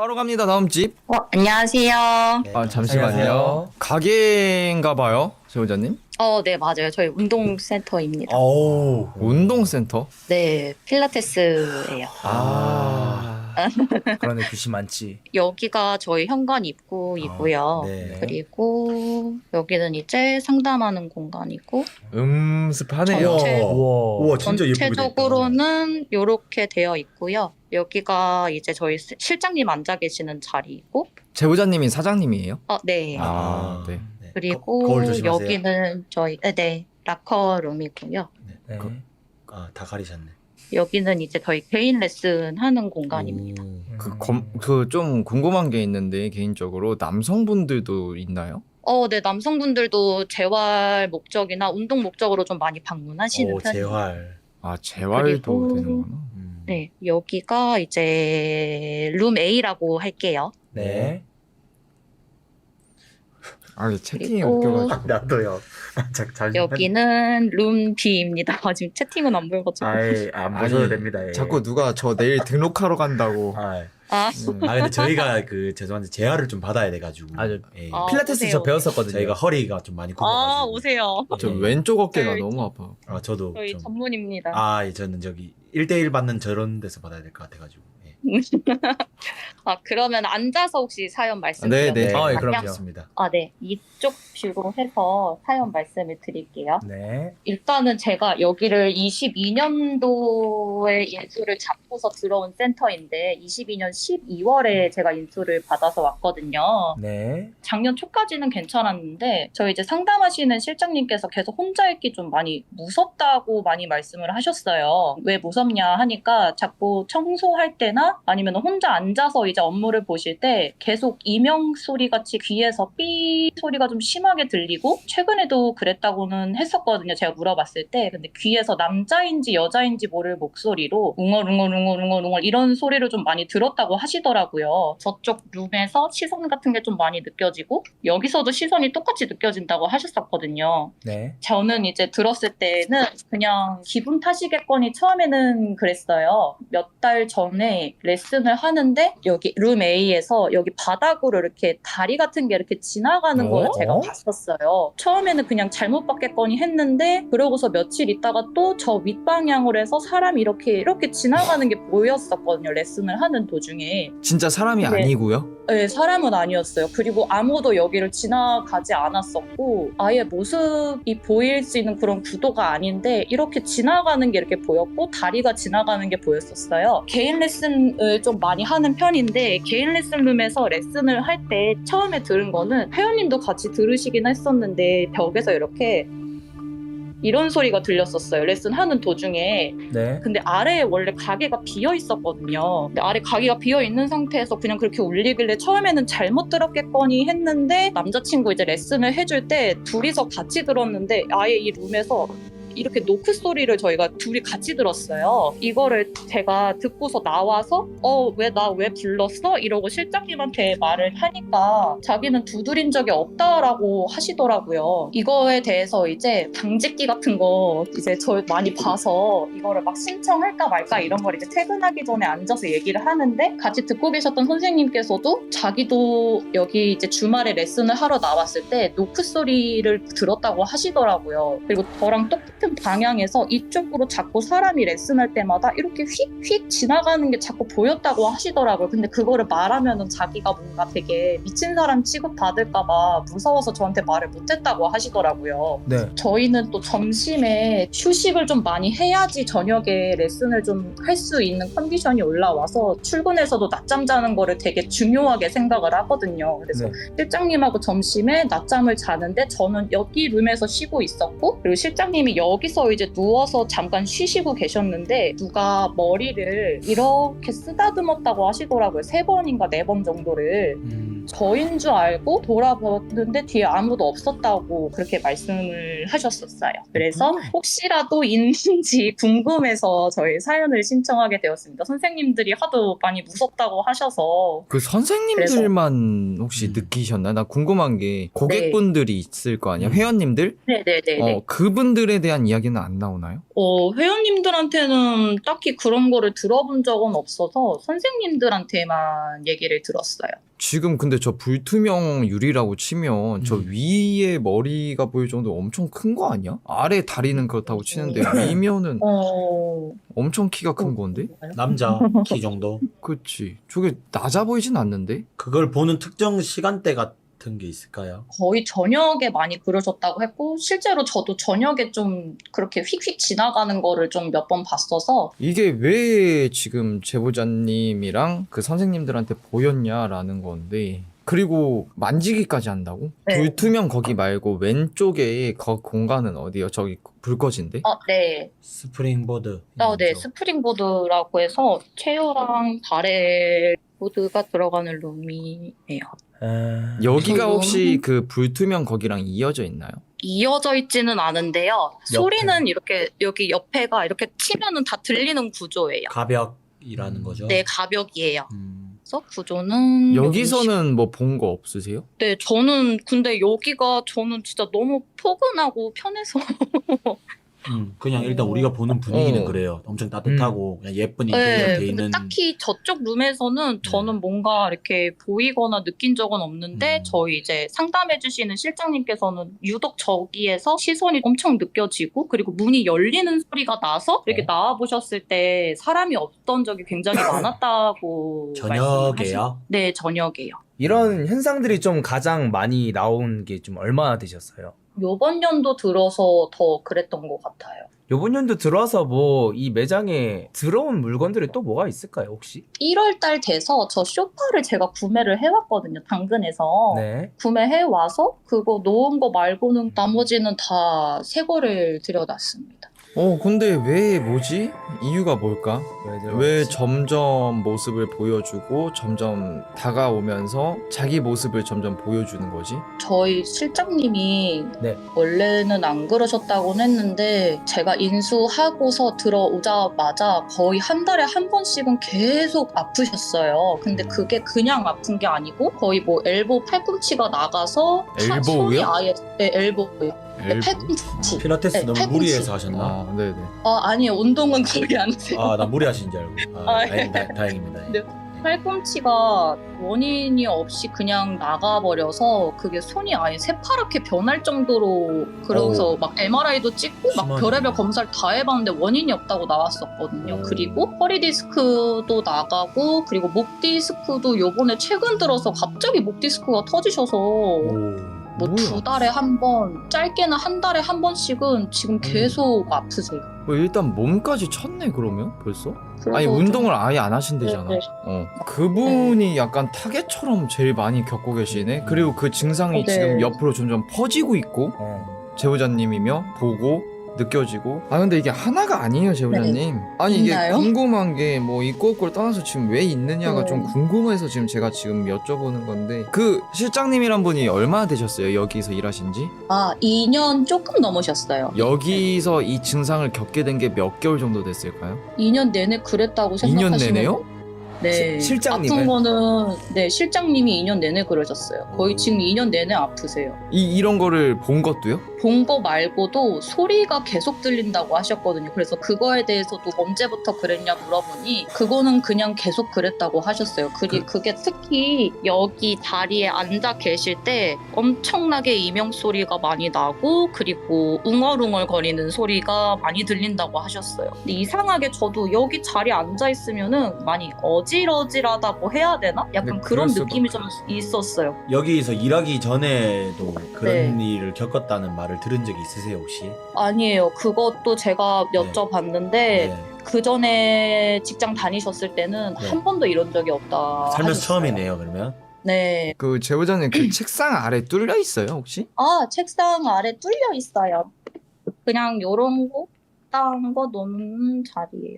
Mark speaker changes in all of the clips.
Speaker 1: 바로 갑니다. 다음 집.
Speaker 2: 안녕하세요.
Speaker 3: 네,
Speaker 1: 잠시만요.
Speaker 3: 안녕하세요.
Speaker 1: 가게인가 봐요, 제보자님.
Speaker 2: 네, 맞아요. 저희 운동센터입니다.
Speaker 3: 오.
Speaker 1: 운동센터.
Speaker 2: 네, 필라테스예요.
Speaker 3: 그러네, 글씨 많지.
Speaker 2: 여기가 저희 현관 입구이고요.
Speaker 3: 네.
Speaker 2: 그리고 여기는 이제 상담하는 공간이고
Speaker 1: 음습하네요.
Speaker 2: 전체-
Speaker 3: 우와, 진짜 예쁘게 됐다.
Speaker 2: 전체적으로는 이렇게 되어 있고요. 여기가 이제 저희 실장님 앉아 계시는 자리이고
Speaker 1: 제보자님이 사장님이에요?
Speaker 2: 네.
Speaker 1: 네.
Speaker 2: 그리고
Speaker 3: 거울 조심하세요.
Speaker 2: 여기는 저희 라커룸이고요.
Speaker 3: 네. 다 가리셨네.
Speaker 2: 여기는 이제 저희 개인 레슨 하는 공간입니다.
Speaker 1: 그 좀 궁금한 게 있는데 개인적으로 남성분들도 있나요?
Speaker 2: 네, 남성분들도 재활 목적이나 운동 목적으로 좀 많이 방문하시는 편이에요.
Speaker 3: 재활.
Speaker 1: 재활도
Speaker 2: 그리고-
Speaker 1: 되는구나.
Speaker 2: 네, 여기가 이제 룸 A라고 할게요.
Speaker 3: 네.
Speaker 1: 채팅이
Speaker 2: 그리고-
Speaker 1: 웃겨가지고.
Speaker 3: 나도요. 잘
Speaker 2: 여기는 룸 B입니다. 지금 채팅은 안 보여가지고.
Speaker 3: 안 보셔도
Speaker 1: 아니,
Speaker 3: 됩니다. 예.
Speaker 1: 자꾸 누가 저 내일 등록하러 간다고.
Speaker 3: 근데 저희가 죄송한데 재활을 좀 받아야 돼가지고. 예.
Speaker 4: 필라테스
Speaker 2: 오세요.
Speaker 4: 저 배웠었거든요.
Speaker 3: 저희가 허리가 좀 많이 굽어가지고.
Speaker 2: 오세요.
Speaker 1: 저
Speaker 3: 예.
Speaker 1: 왼쪽 어깨가
Speaker 2: 저희
Speaker 1: 너무 아파.
Speaker 3: 저도
Speaker 2: 저희
Speaker 3: 좀.
Speaker 2: 전문입니다.
Speaker 3: 예, 저는 저기 1대1 받는 저런 데서 받아야 될 것 같아가지고. 예.
Speaker 2: 그러면 앉아서 혹시 사연
Speaker 1: 네,
Speaker 2: 말씀드려도
Speaker 1: 네.
Speaker 4: 예,
Speaker 2: 될까요?
Speaker 4: 그럼요.
Speaker 3: 좋습니다.
Speaker 2: 네. 이쪽 뷰로 해서 사연 말씀을 드릴게요.
Speaker 3: 네.
Speaker 2: 일단은 제가 여기를 22년도에 인수를 잡고서 들어온 센터인데 22년 12월에 제가 인수를 받아서 왔거든요.
Speaker 3: 네.
Speaker 2: 작년 초까지는 괜찮았는데 저희 이제 상담하시는 실장님께서 계속 혼자 있기 좀 많이 무섭다고 많이 말씀을 하셨어요. 왜 무섭냐 하니까 자꾸 청소할 때나 아니면 혼자 앉아서 이제 업무를 보실 때 계속 이명 소리 같이 귀에서 삐 소리가 좀 심하게 들리고 최근에도 그랬다고는 했었거든요. 제가 물어봤을 때. 근데 귀에서 남자인지 여자인지 모를 목소리로 웅얼웅얼 이런 소리를 좀 많이 들었다고 하시더라고요. 저쪽 룸에서 시선 같은 게 좀 많이 느껴지고 여기서도 시선이 똑같이 느껴진다고 하셨었거든요.
Speaker 3: 네.
Speaker 2: 저는 이제 들었을 때는 그냥 기분 탓이겠거니 처음에는 그랬어요. 몇 달 전에 레슨을 하는데 여기 룸 A에서 여기 바닥으로 이렇게 다리 같은 게 이렇게 지나가는 걸 제가 봤었어요. 처음에는 그냥 잘못 봤겠거니 했는데 그러고서 며칠 있다가 또 저 윗방향으로 해서 사람이 이렇게 지나가는 게 보였었거든요. 레슨을 하는 도중에.
Speaker 1: 진짜 사람이
Speaker 2: 네.
Speaker 1: 아니고요?
Speaker 2: 네, 사람은 아니었어요. 그리고 아무도 여기를 지나가지 않았었고 아예 모습이 보일 수 있는 그런 구도가 아닌데 이렇게 지나가는 게 이렇게 보였고 다리가 지나가는 게 보였었어요. 개인 레슨을 좀 많이 하는 편인데 개인 레슨룸에서 레슨을 할 때 처음에 들은 거는 회원님도 같이 들으시긴 했었는데 벽에서 이렇게 이런 소리가 들렸었어요. 레슨 하는 도중에.
Speaker 3: 네.
Speaker 2: 근데 아래에 원래 가게가 비어 있었거든요. 근데 아래 가게가 비어 있는 상태에서 그냥 그렇게 울리길래 처음에는 잘못 들었겠거니 했는데 남자친구 이제 레슨을 해줄 때 둘이서 같이 들었는데 아예 이 룸에서 이렇게 노크 소리를 저희가 둘이 같이 들었어요. 이거를 제가 듣고서 나와서 왜 불렀어? 이러고 실장님한테 말을 하니까 자기는 두드린 적이 없다라고 하시더라고요. 이거에 대해서 이제 방직기 같은 거 이제 저 많이 봐서 이거를 막 신청할까 말까 이런 걸 이제 퇴근하기 전에 앉아서 얘기를 하는데 같이 듣고 계셨던 선생님께서도 자기도 여기 이제 주말에 레슨을 하러 나왔을 때 노크 소리를 들었다고 하시더라고요. 그리고 저랑 똑같은 방향에서 이쪽으로 자꾸 사람이 레슨할 때마다 이렇게 휙휙 지나가는 게 자꾸 보였다고 하시더라고요. 근데 그거를 말하면은 자기가 뭔가 되게 미친 사람 취급받을까봐 무서워서 저한테 말을 못했다고 하시더라고요.
Speaker 3: 네.
Speaker 2: 저희는 또 점심에 휴식을 좀 많이 해야지 저녁에 레슨을 좀 할 수 있는 컨디션이 올라와서 출근해서도 낮잠 자는 거를 되게 중요하게 생각을 하거든요. 그래서
Speaker 3: 네.
Speaker 2: 실장님하고 점심에 낮잠을 자는데 저는 여기 룸에서 쉬고 있었고 그리고 실장님이 여기서 이제 누워서 잠깐 쉬시고 계셨는데 누가 머리를 이렇게 쓰다듬었다고 하시더라고요. 3번인가 4번 정도를. 저인 줄 알고 돌아봤는데 뒤에 아무도 없었다고 그렇게 말씀을 하셨었어요. 그래서 혹시라도 있는지 궁금해서 저희 사연을 신청하게 되었습니다. 선생님들이 하도 많이 무섭다고 하셔서.
Speaker 1: 그 선생님들만 혹시 느끼셨나요? 나 궁금한 게 고객분들이 있을 거 아니야? 회원님들?
Speaker 2: 네네네.
Speaker 1: 그분들에 대한 이야기는 안 나오나요?
Speaker 2: 회원님들한테는 딱히 그런 거를 들어본 적은 없어서 선생님들한테만 얘기를 들었어요.
Speaker 1: 지금 근데 저 불투명 유리라고 치면 저 위에 머리가 보일 정도 엄청 큰 거 아니야? 아래 다리는 그렇다고 치는데 위면은 엄청 키가 큰 건데?
Speaker 3: 남자 키 정도.
Speaker 1: 그치. 저게 낮아 보이진 않는데?
Speaker 3: 그걸 보는 특정 시간대 같은 게 있을까요?
Speaker 2: 거의 저녁에 많이 그러셨다고 했고 실제로 저도 저녁에 좀 그렇게 휙휙 지나가는 거를 좀 몇 번 봤어서
Speaker 1: 이게 왜 지금 제보자님이랑 그 선생님들한테 보였냐라는 건데 그리고 만지기까지 한다고?
Speaker 2: 네.
Speaker 1: 불투명 거기 말고 왼쪽에 그 공간은 어디요? 저기 불 꺼진데?
Speaker 2: 네.
Speaker 3: 스프링보드.
Speaker 2: 네. 스프링보드라고 해서 체어랑 바렐보드가 들어가는 룸이에요.
Speaker 1: 여기가 혹시 그 불투명 거기랑 이어져 있나요?
Speaker 2: 이어져 있지는 않은데요. 소리는 이렇게 여기 옆에가 이렇게 치면은 다 들리는 구조예요.
Speaker 3: 가벽이라는 거죠?
Speaker 2: 네, 가벽이에요. 그래서 구조는
Speaker 1: 여기서는 뭐 본 거 없으세요?
Speaker 2: 네, 근데 여기가 저는 진짜 너무 포근하고 편해서
Speaker 3: 그냥 일단 우리가 보는 분위기는 그래요. 엄청 따뜻하고 그냥 예쁜 인테리어 돼
Speaker 2: 근데
Speaker 3: 있는.
Speaker 2: 딱히 저쪽 룸에서는 저는 뭔가 이렇게 보이거나 느낀 적은 없는데 저희 이제 상담해주시는 실장님께서는 유독 저기에서 시선이 엄청 느껴지고 그리고 문이 열리는 소리가 나서 이렇게 나와보셨을 때 사람이 없던 적이 굉장히 많았다고
Speaker 3: 저녁에요?
Speaker 2: 네, 저녁에요.
Speaker 4: 이런 현상들이 좀 가장 많이 나온 게 좀 얼마나 되셨어요?
Speaker 2: 요번 연도 들어서 더 그랬던 것 같아요.
Speaker 4: 요번 연도 들어와서 뭐 이 매장에 들어온 물건들이 또 뭐가 있을까요, 혹시?
Speaker 2: 1월 달 돼서 저 소파를 제가 구매를 해왔거든요, 당근에서.
Speaker 4: 네.
Speaker 2: 구매해와서 그거 놓은 거 말고는 나머지는 다 새 거를 들여놨습니다.
Speaker 1: 근데 왜 뭐지? 이유가 뭘까? 왜
Speaker 4: 들어왔지?
Speaker 1: 점점 모습을 보여주고 점점 다가오면서 자기 모습을 점점 보여주는 거지?
Speaker 2: 저희 실장님이
Speaker 4: 네.
Speaker 2: 원래는 안 그러셨다고는 했는데 제가 인수하고서 들어오자마자 거의 한 달에 한 번씩은 계속 아프셨어요. 근데 그게 그냥 아픈 게 아니고 거의 뭐 엘보 팔꿈치가 나가서
Speaker 1: 엘보우요?
Speaker 2: 손이 아예 엘보예요. 팔꿈치.
Speaker 3: 필라테스
Speaker 2: 네,
Speaker 3: 너무
Speaker 2: 팔꿈치.
Speaker 3: 무리해서 하셨나?
Speaker 1: 아, 네네.
Speaker 2: 아니에요. 운동은 거의 안 해요.
Speaker 3: 나 무리하신 줄 알고. 다행입니다.
Speaker 2: 네. 팔꿈치가 원인이 없이 그냥 나가버려서 그게 손이 아예 새파랗게 변할 정도로 그러면서 막 MRI도 찍고 막
Speaker 3: 심하네.
Speaker 2: 별의별 검사를 다 해봤는데 원인이 없다고 나왔었거든요. 그리고 허리 디스크도 나가고 그리고 목 디스크도 요번에 최근 들어서 갑자기 목 디스크가 터지셔서 뭐
Speaker 1: 뭐야?
Speaker 2: 2달에 한 번, 짧게는 한 달에 한 번씩은 지금 계속 아프세요.
Speaker 1: 일단 몸까지 쳤네 그러면 벌써?
Speaker 2: 그래서
Speaker 1: 아니
Speaker 2: 좀-
Speaker 1: 운동을 아예 안 하신대잖아.
Speaker 2: 네,
Speaker 1: 그분이 약간 타겟처럼 제일 많이 겪고 계시네. 그리고 그 증상이
Speaker 2: 네.
Speaker 1: 지금 옆으로 점점 퍼지고 있고 제보자님이며 보고 느껴지고. 근데 이게 하나가 아니에요 제보자님. 아니 이게
Speaker 2: 있나요?
Speaker 1: 궁금한 게 뭐 이거 걸 떠나서 지금 왜 있느냐가
Speaker 2: 네.
Speaker 1: 좀 궁금해서 지금 제가 지금 여쭤보는 건데 그 실장님이란 분이 얼마나 되셨어요 여기서 일하신지?
Speaker 2: 2년 조금 넘으셨어요.
Speaker 1: 여기서 이 증상을 겪게 된 게 몇 개월 정도 됐을까요?
Speaker 2: 2년 내내 그랬다고
Speaker 1: 2년
Speaker 2: 생각하시면
Speaker 1: 내내요?
Speaker 2: 네.
Speaker 4: 실장님은?
Speaker 2: 아픈 거는 네, 실장님이 2년 내내 그러셨어요. 거의 지금 2년 내내 아프세요.
Speaker 1: 이런 거를 본 것도요?
Speaker 2: 본 거 말고도 소리가 계속 들린다고 하셨거든요. 그래서 그거에 대해서도 언제부터 그랬냐 물어보니 그거는 그냥 계속 그랬다고 하셨어요. 그게 특히 여기 자리에 앉아 계실 때 엄청나게 이명 소리가 많이 나고 그리고 웅얼웅얼 거리는 소리가 많이 들린다고 하셨어요. 근데 이상하게 저도 여기 자리에 앉아 있으면은 많이 어질어질하다고 해야 되나? 약간
Speaker 1: 네,
Speaker 2: 그런
Speaker 1: 그럴 수도.
Speaker 2: 느낌이 좀 있었어요.
Speaker 3: 여기서 일하기 전에도 그런
Speaker 2: 네.
Speaker 3: 일을 겪었다는 말을 들은 적이 있으세요 혹시?
Speaker 2: 아니에요. 그것도 제가 여쭤봤는데
Speaker 3: 네.
Speaker 2: 그 전에 직장 다니셨을 때는
Speaker 3: 네.
Speaker 2: 한 번도 이런 적이 없다.
Speaker 3: 살면서
Speaker 2: 하셨어요.
Speaker 3: 처음이네요 그러면.
Speaker 2: 네.
Speaker 1: 그 제보자님 그 책상 아래 뚫려 있어요 혹시?
Speaker 2: 책상 아래 뚫려 있어요. 그냥 요런 거, 딴 거 놓는 자리예요.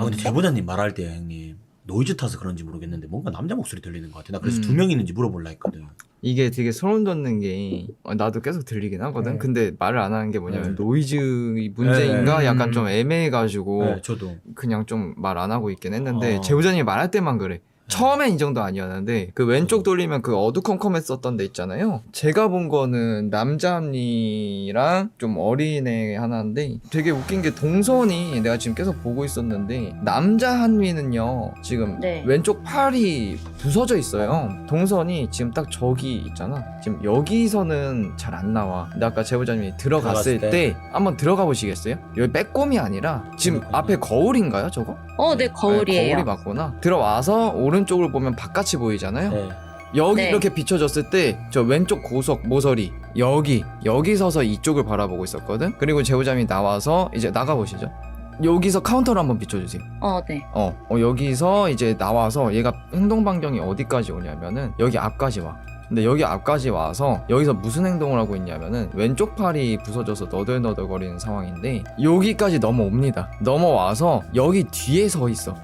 Speaker 3: 근데 제보자님 말할 때요 형님 노이즈 타서 그런지 모르겠는데 뭔가 남자 목소리 들리는 것 같아. 나 그래서
Speaker 1: 음.
Speaker 3: 2명 있는지 물어볼라 했거든.
Speaker 1: 이게 되게 소름 돋는 게 나도 계속 들리긴 하거든.
Speaker 4: 네.
Speaker 1: 근데 말을 안 하는 게 뭐냐면
Speaker 3: 네.
Speaker 1: 노이즈 문제인가
Speaker 4: 네.
Speaker 1: 약간 좀 애매해가지고
Speaker 3: 네, 저도.
Speaker 1: 그냥 좀 말 안 하고 있긴 했는데
Speaker 3: 어.
Speaker 1: 제보자님이 말할 때만 그래. 처음엔 이 정도 아니었는데 그 왼쪽 돌리면 그 어두컴컴했었던 데 있잖아요. 제가 본 거는 남자 합리랑 좀 어린 애 하나인데 되게 웃긴 게 동선이 내가 지금 계속 보고 있었는데 남자 한위는요 지금
Speaker 2: 네.
Speaker 1: 왼쪽 팔이 부서져 있어요. 동선이 지금 딱 저기 있잖아. 지금 여기서는 잘 안 나와. 근데 아까 제보자님이 들어갔을
Speaker 3: 들어갔을
Speaker 1: 때 한번 들어가 보시겠어요? 여기 빼꼼이 아니라 지금
Speaker 3: 그러니까요.
Speaker 1: 앞에 거울인가요 저거?
Speaker 2: 네, 거울이에요.
Speaker 1: 거울이 맞구나. 들어와서 오른쪽을 보면 바깥이 보이잖아요.
Speaker 3: 네.
Speaker 1: 여기
Speaker 2: 네.
Speaker 1: 이렇게 비춰졌을 때 저 왼쪽 고석 모서리 여기 서서 이쪽을 바라보고 있었거든. 그리고 제보자님이 나와서 이제 나가 보시죠. 여기서 카운터를 한번 비춰주세요.
Speaker 2: 네.
Speaker 1: 여기서 이제 나와서 얘가 행동 반경이 어디까지 오냐면은 여기 앞까지 와. 근데 여기 앞까지 와서 여기서 무슨 행동을 하고 있냐면은 왼쪽 팔이 부서져서 너덜너덜거리는 상황인데 여기까지 넘어옵니다. 넘어와서 여기 뒤에 서 있어.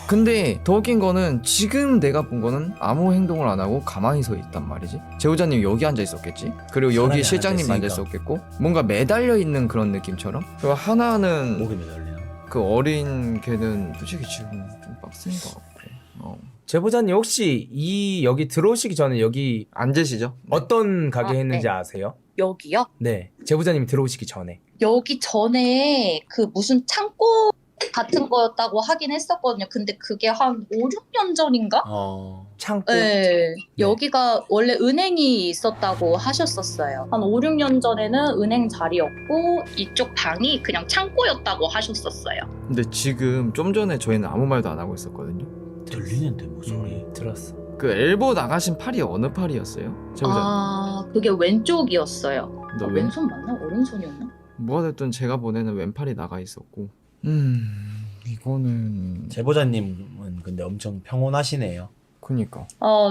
Speaker 1: 근데 더 웃긴 거는 지금 내가 본 거는 아무 행동을 안 하고 가만히 서 있단 말이지. 제보자님 여기 앉아 있었겠지. 그리고
Speaker 3: 사람이
Speaker 1: 여기 실장님 앉아
Speaker 3: 앉아있으니까.
Speaker 1: 있었겠고 뭔가 매달려 있는 그런 느낌처럼. 그리고 하나는
Speaker 3: 목에 매달리나?
Speaker 1: 그 어린 걔는 솔직히 지금 좀 빡센 것 같고.
Speaker 4: 제보자님 혹시 이 여기 들어오시기 전에 여기
Speaker 1: 앉으시죠.
Speaker 4: 어떤 가게
Speaker 2: 아,
Speaker 4: 했는지
Speaker 2: 네.
Speaker 4: 아세요?
Speaker 2: 여기요?
Speaker 4: 네. 제보자님이 들어오시기 전에.
Speaker 2: 여기 전에 그 무슨 창고 같은 거였다고 하긴 했었거든요. 근데 그게 한 5, 6년 전인가?
Speaker 4: 창고.
Speaker 2: 네. 여기가 원래 은행이 있었다고 하셨었어요. 한 5, 6년 전에는 은행 자리였고 이쪽 방이 그냥 창고였다고 하셨었어요.
Speaker 1: 근데 지금 좀 전에 저희는 아무 말도 안 하고 있었거든요.
Speaker 3: 들리는데 목소리.
Speaker 4: 들었어.
Speaker 1: 그 엘보 나가신 팔이 어느 팔이었어요? 제보자.
Speaker 2: 그게 왼쪽이었어요.
Speaker 1: 너
Speaker 2: 왼손 맞나? 오른손이었나?
Speaker 1: 뭐가 됐든 제가 보내는 왼팔이 나가 있었고. 이거는
Speaker 3: 제보자님은 근데 엄청 평온하시네요.
Speaker 1: 그니까.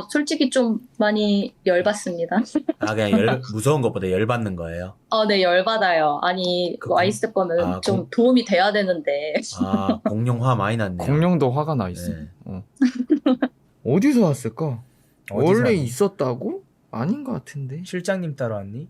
Speaker 2: 솔직히 좀 많이 열받습니다.
Speaker 3: 그냥 무서운 것보다 열받는 거예요.
Speaker 2: 네, 열받아요. 아니, 와 있을 거면 좀 도움이 돼야 되는데.
Speaker 3: 공룡 화 많이 났네요.
Speaker 1: 공룡도 화가 나 있어.
Speaker 3: 네.
Speaker 1: 어디서 왔을까?
Speaker 4: 어디서
Speaker 1: 원래
Speaker 4: 왔니?
Speaker 1: 있었다고? 아닌 것 같은데.
Speaker 4: 실장님 따라왔니?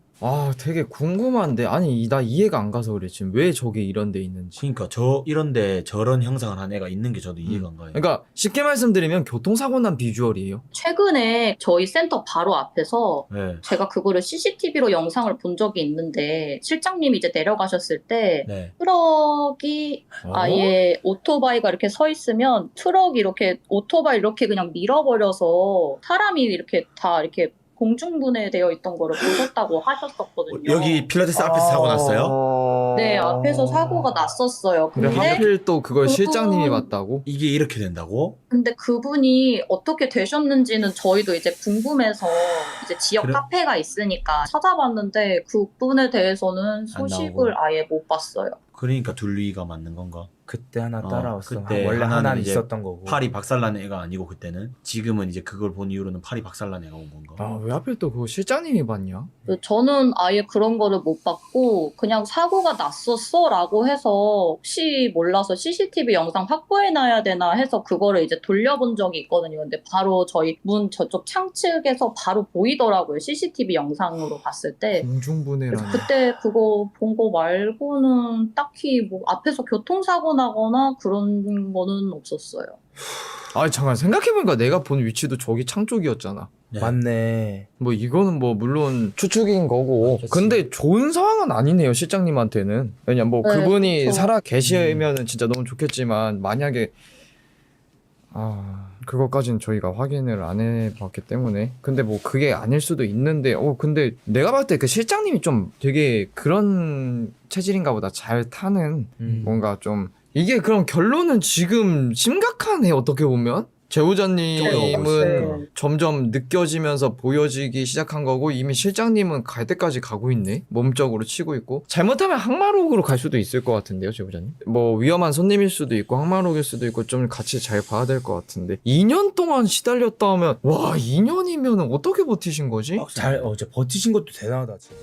Speaker 1: 되게 궁금한데. 아니, 나 이해가 안 가서 그래. 지금 왜 저게 이런 데 있는지.
Speaker 3: 그러니까 이런데 저런 형상을 한 애가 있는 게 저도 이해가 안 가요.
Speaker 1: 그러니까 쉽게 말씀드리면 교통사고 난 비주얼이에요.
Speaker 2: 최근에 저희 센터 바로 앞에서
Speaker 3: 네.
Speaker 2: 제가 그거를 CCTV로 영상을 본 적이 있는데 실장님이 이제 내려가셨을 때
Speaker 3: 네.
Speaker 2: 트럭이 아예 오토바이가 이렇게 서 있으면 트럭이 이렇게 오토바이 이렇게 그냥 밀어버려서 사람이 이렇게 다 이렇게 공중분해되어 있던 거를 보셨다고 하셨었거든요.
Speaker 3: 여기 필라테스 앞에서 사고 났어요?
Speaker 2: 네, 앞에서 사고가 났었어요.
Speaker 1: 근데
Speaker 2: 근데
Speaker 1: 하필 또 그걸
Speaker 2: 그분-
Speaker 1: 실장님이 봤다고?
Speaker 3: 이게 이렇게 된다고?
Speaker 2: 근데 그분이 어떻게 되셨는지는 저희도 이제 궁금해서 이제 지역
Speaker 3: 그래?
Speaker 2: 카페가 있으니까 찾아봤는데 그분에 대해서는 소식을 아예 못 봤어요.
Speaker 3: 그러니까 둘리가 맞는 건가?
Speaker 4: 그때 하나 따라왔어.
Speaker 3: 그때
Speaker 4: 원래
Speaker 3: 하나는
Speaker 4: 하나는
Speaker 3: 이제
Speaker 4: 있었던 거고.
Speaker 3: 팔이 박살난 애가 아니고 그때는 지금은 이제 그걸 본 이후로는 팔이 박살난 애가 온 건가?
Speaker 1: 왜 하필 또 그거 실장님이 봤냐?
Speaker 2: 저는 아예 그런 거를 못 봤고 그냥 사고가 났었어 라고 해서 혹시 몰라서 CCTV 영상 확보해놔야 되나 해서 그거를 이제 돌려본 적이 있거든요. 근데 바로 저희 문 저쪽 창측에서 바로 보이더라고요. CCTV 영상으로 봤을 때. 그래서
Speaker 1: 공중분해라니.
Speaker 2: 그때 그거 본 거 말고는 딱히 뭐 앞에서 교통사고 나거나 그런 거는 없었어요.
Speaker 1: 잠깐 생각해보니까 내가 본 위치도 저기 창 쪽이었잖아.
Speaker 3: 네.
Speaker 4: 맞네.
Speaker 1: 뭐 이거는 뭐 물론 추측인 거고.
Speaker 3: 그치.
Speaker 1: 근데 좋은 상황은 아니네요 실장님한테는. 왜냐 뭐
Speaker 2: 네,
Speaker 1: 그분이
Speaker 2: 그쵸.
Speaker 1: 살아 계시면은 진짜 너무 좋겠지만 만약에 그것까지는 저희가 확인을 안 해봤기 때문에. 근데 뭐 그게 아닐 수도 있는데 근데 내가 봤을 때 그 실장님이 좀 되게 그런 체질인가 보다. 잘 타는 뭔가 좀 이게 그럼 결론은 지금 심각하네 어떻게 보면. 제보자님은
Speaker 2: 네.
Speaker 1: 점점 느껴지면서 보여지기 시작한 거고 이미 실장님은 갈 때까지 가고 있네. 몸적으로 치고 있고. 잘못하면 항마록으로 갈 수도 있을 것 같은데요 제보자님. 뭐 위험한 손님일 수도 있고 항마록일 수도 있고 좀 같이 잘 봐야 될 것 같은데 2년 동안 시달렸다 하면 2년이면 어떻게 버티신 거지?
Speaker 4: 잘 버티신 것도 대단하다 진짜.